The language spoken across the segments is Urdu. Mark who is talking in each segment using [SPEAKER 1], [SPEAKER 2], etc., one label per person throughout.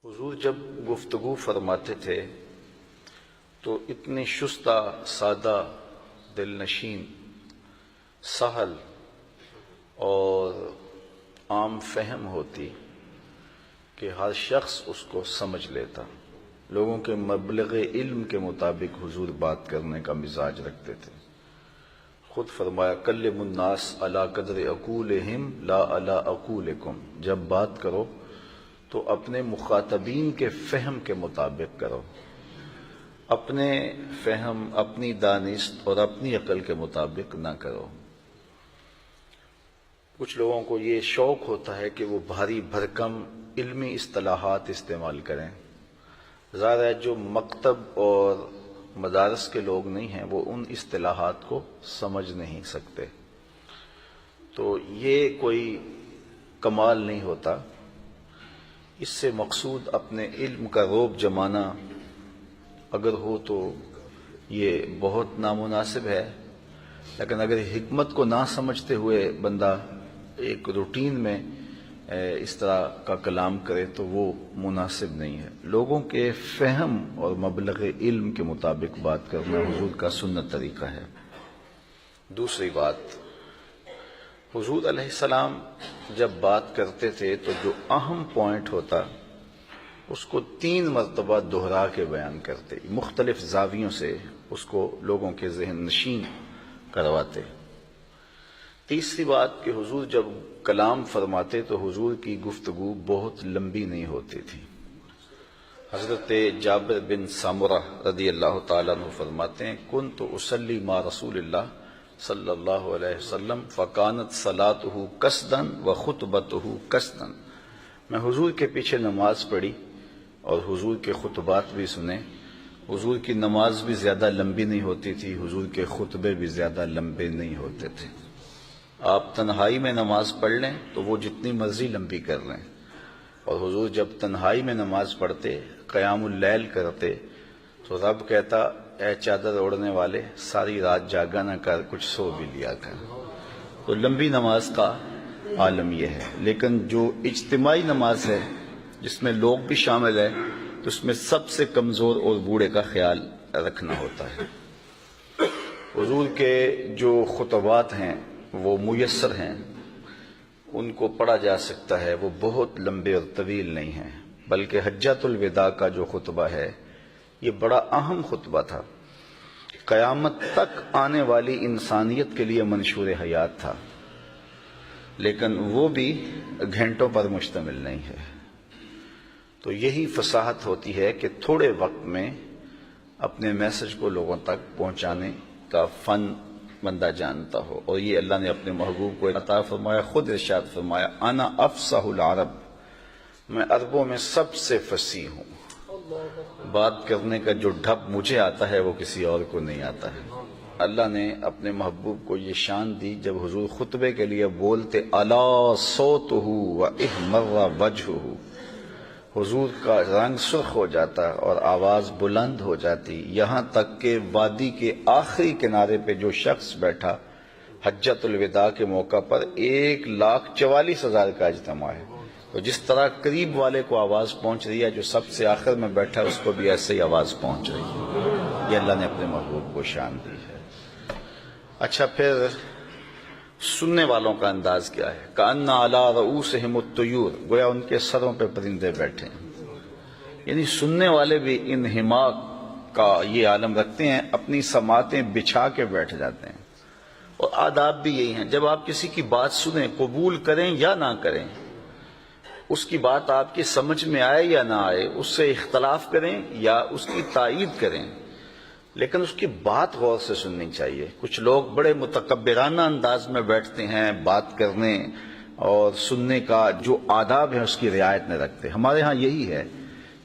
[SPEAKER 1] حضور جب گفتگو فرماتے تھے تو اتنی شستہ، سادہ، دل نشین، سہل اور عام فہم ہوتی کہ ہر شخص اس کو سمجھ لیتا۔ لوگوں کے مبلغ علم کے مطابق حضور بات کرنے کا مزاج رکھتے تھے۔ خود فرمایا کلم الناس علی قدر عقولہم لا علی عقولکم، جب بات کرو تو اپنے مخاطبین کے فہم کے مطابق کرو، اپنے فہم، اپنی دانست اور اپنی عقل کے مطابق نہ کرو۔ کچھ لوگوں کو یہ شوق ہوتا ہے کہ وہ بھاری بھرکم علمی اصطلاحات استعمال کریں۔ ظاہر ہے جو مکتب اور مدارس کے لوگ نہیں ہیں وہ ان اصطلاحات کو سمجھ نہیں سکتے، تو یہ کوئی کمال نہیں ہوتا۔ اس سے مقصود اپنے علم کا روب جمانا اگر ہو تو یہ بہت نامناسب ہے، لیکن اگر حکمت کو نہ سمجھتے ہوئے بندہ ایک روٹین میں اس طرح کا کلام کرے تو وہ مناسب نہیں ہے۔ لوگوں کے فہم اور مبلغ علم کے مطابق بات کرنا حضور کا سنت طریقہ ہے۔ دوسری بات، حضور علیہ السلام جب بات کرتے تھے تو جو اہم پوائنٹ ہوتا اس کو 3 مرتبہ دہرا کے بیان کرتے، مختلف زاویوں سے اس کو لوگوں کے ذہن نشین کرواتے۔ تیسری بات کہ حضور جب کلام فرماتے تو حضور کی گفتگو بہت لمبی نہیں ہوتی تھی۔ حضرت جابر بن سامرہ رضی اللہ تعالیٰ عنہ فرماتے ہیں کنت اصلی مع رسول اللہ صلی اللہ علیہ وسلم فکانت صلاتہ قصداً وخطبتہ قصداً، میں حضور کے پیچھے نماز پڑھی اور حضور کے خطبات بھی سنے۔ حضور کی نماز بھی زیادہ لمبی نہیں ہوتی تھی، حضور کے خطبے بھی زیادہ لمبے نہیں ہوتے تھے۔ آپ تنہائی میں نماز پڑھ لیں تو وہ جتنی مرضی لمبی کر لیں، اور حضور جب تنہائی میں نماز پڑھتے، قیام اللیل کرتے تو رب کہتا اے چادر اوڑھنے والے ساری رات جاگا نہ کر، کچھ سو بھی لیا کر۔ تو لمبی نماز کا عالم یہ ہے، لیکن جو اجتماعی نماز ہے جس میں لوگ بھی شامل ہیں تو اس میں سب سے کمزور اور بوڑھے کا خیال رکھنا ہوتا ہے۔ حضور کے جو خطبات ہیں وہ میسر ہیں، ان کو پڑھا جا سکتا ہے، وہ بہت لمبے اور طویل نہیں ہیں، بلکہ حجۃ الوداع کا جو خطبہ ہے یہ بڑا اہم خطبہ تھا، قیامت تک آنے والی انسانیت کے لیے منشور حیات تھا، لیکن وہ بھی گھنٹوں پر مشتمل نہیں ہے۔ تو یہی فصاحت ہوتی ہے کہ تھوڑے وقت میں اپنے میسج کو لوگوں تک پہنچانے کا فن بندہ جانتا ہو، اور یہ اللہ نے اپنے محبوب کو عطا فرمایا۔ خود ارشاد فرمایا انا افصح العرب، میں عربوں میں سب سے فصیح ہوں، بات کرنے کا جو ڈھب مجھے آتا ہے وہ کسی اور کو نہیں آتا ہے۔ اللہ نے اپنے محبوب کو یہ شان دی، جب حضور خطبے کے لیے بولتے الا صوتہ واحمر وجہہ، حضور کا رنگ سرخ ہو جاتا اور آواز بلند ہو جاتی، یہاں تک کہ وادی کے آخری کنارے پہ جو شخص بیٹھا حجۃ الوداع کے موقع پر 1,44,000 کا اجتماع ہے، تو جس طرح قریب والے کو آواز پہنچ رہی ہے، جو سب سے آخر میں بیٹھا اس کو بھی ایسے ہی آواز پہنچ رہی ہے۔ یہ اللہ نے اپنے محبوب کو شان دی ہے۔ اچھا، پھر سننے والوں کا انداز کیا ہے؟ کأن علی رؤوسہم الطیور، گویا ان کے سروں پہ پرندے بیٹھے ہیں، یعنی سننے والے بھی انہماک کا یہ عالم رکھتے ہیں، اپنی سماعتیں بچھا کے بیٹھ جاتے ہیں۔ اور آداب بھی یہی ہیں، جب آپ کسی کی بات سنیں، قبول کریں یا نہ کریں، اس کی بات آپ کی سمجھ میں آئے یا نہ آئے، اس سے اختلاف کریں یا اس کی تائید کریں، لیکن اس کی بات غور سے سننی چاہیے۔ کچھ لوگ بڑے متکبرانہ انداز میں بیٹھتے ہیں، بات کرنے اور سننے کا جو آداب ہے اس کی رعایت نہیں رکھتے۔ ہمارے ہاں یہی ہے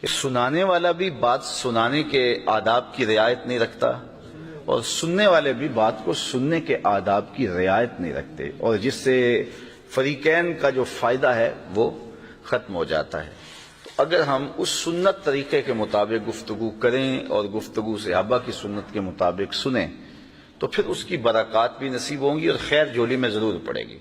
[SPEAKER 1] کہ سنانے والا بھی بات سنانے کے آداب کی رعایت نہیں رکھتا، اور سننے والے بھی بات کو سننے کے آداب کی رعایت نہیں رکھتے، اور جس سے فریقین کا جو فائدہ ہے وہ ختم ہو جاتا ہے۔ اگر ہم اس سنت طریقے کے مطابق گفتگو کریں اور گفتگو صحابہ کی سنت کے مطابق سنیں تو پھر اس کی برکات بھی نصیب ہوں گی اور خیر جولی میں ضرور پڑے گی۔